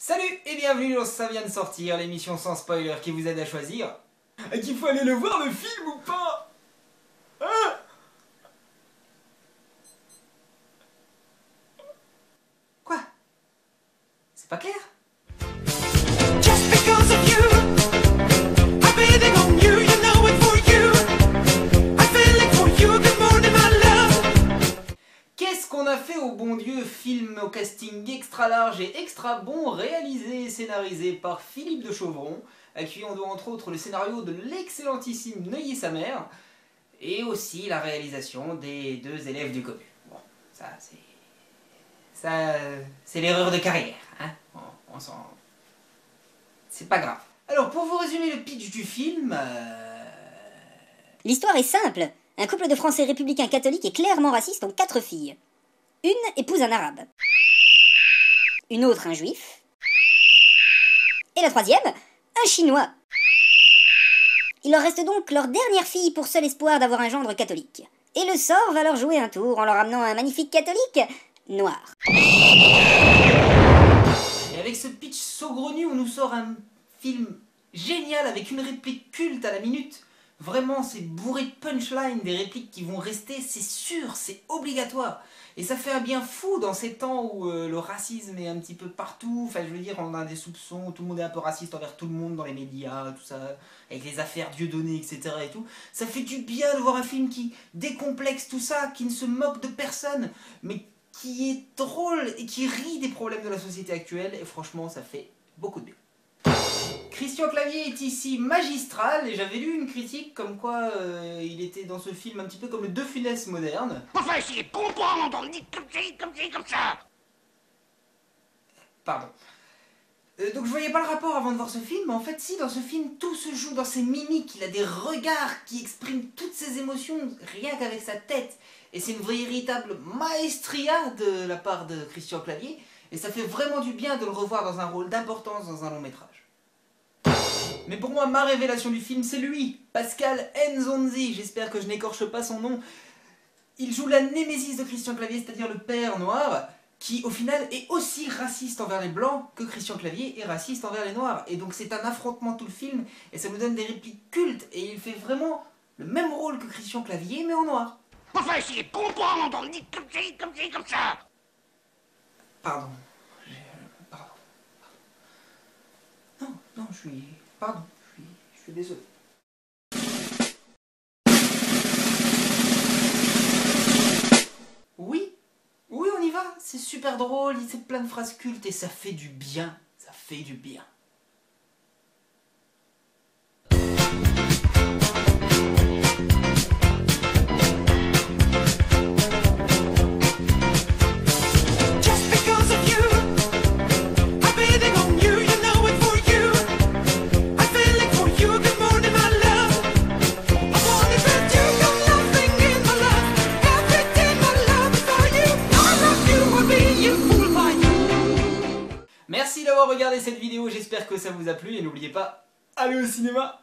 Salut et bienvenue dans Ça vient de sortir, l'émission sans spoiler qui vous aide à choisir qu'il faut aller le voir le film ou pas. Hein? Quoi? C'est pas clair? Qu'est-ce qu'on a fait au bon Dieu? Film au casting extra large et extra bon, réalisé et scénarisé par Philippe de Chauvron, à qui on doit entre autres le scénario de l'excellentissime Neuilly-sa-Mère, et aussi la réalisation des deux élèves du commu. Bon, ça c'est l'erreur de carrière, hein. On s'en... C'est pas grave. Alors pour vous résumer le pitch du film... L'histoire est simple. Un couple de Français républicains catholiques et clairement racistes ont 4 filles. Une épouse un arabe. Une autre un juif. Et la troisième, un chinois. Il leur reste donc leur dernière fille pour seul espoir d'avoir un gendre catholique. Et le sort va leur jouer un tour en leur amenant un magnifique catholique noir. Et avec ce pitch saugrenu, on nous sort un film génial avec une réplique culte à la minute. Vraiment, c'est bourré de punchline, des répliques qui vont rester, c'est sûr, c'est obligatoire. Et ça fait un bien fou dans ces temps où le racisme est un petit peu partout. Enfin, je veux dire, on a des soupçons, tout le monde est un peu raciste envers tout le monde dans les médias, tout ça, avec les affaires Dieudonné, etc. et tout. Ça fait du bien de voir un film qui décomplexe tout ça, qui ne se moque de personne, mais qui est drôle et qui rit des problèmes de la société actuelle. Et franchement, ça fait beaucoup de bien. Christian Clavier est ici magistral, et j'avais lu une critique comme quoi il était dans ce film un petit peu comme le De Funès moderne. Enfin, essayez de comprendre, on dit comme ça. Pardon. Donc je voyais pas le rapport avant de voir ce film, mais en fait si, dans ce film, tout se joue dans ses mimiques, il a des regards qui expriment toutes ses émotions, rien qu'avec sa tête. Et c'est une véritable maestria de la part de Christian Clavier, et ça fait vraiment du bien de le revoir dans un rôle d'importance dans un long métrage. Mais pour moi, ma révélation du film, c'est lui, Pascal Nzonzi, j'espère que je n'écorche pas son nom. Il joue la némésis de Christian Clavier, c'est-à-dire le père noir, qui au final est aussi raciste envers les blancs que Christian Clavier est raciste envers les noirs. Et donc c'est un affrontement tout le film, et ça nous donne des répliques cultes, et il fait vraiment le même rôle que Christian Clavier, mais en noir. Enfin, essayez de comprendre, on dit comme ça. Pardon. Pardon. Non, je suis... Pardon, je suis désolé. Oui, on y va, c'est super drôle, c'est plein de phrases cultes et ça fait du bien, ça fait du bien. Merci d'avoir regardé cette vidéo, j'espère que ça vous a plu et n'oubliez pas, allez au cinéma!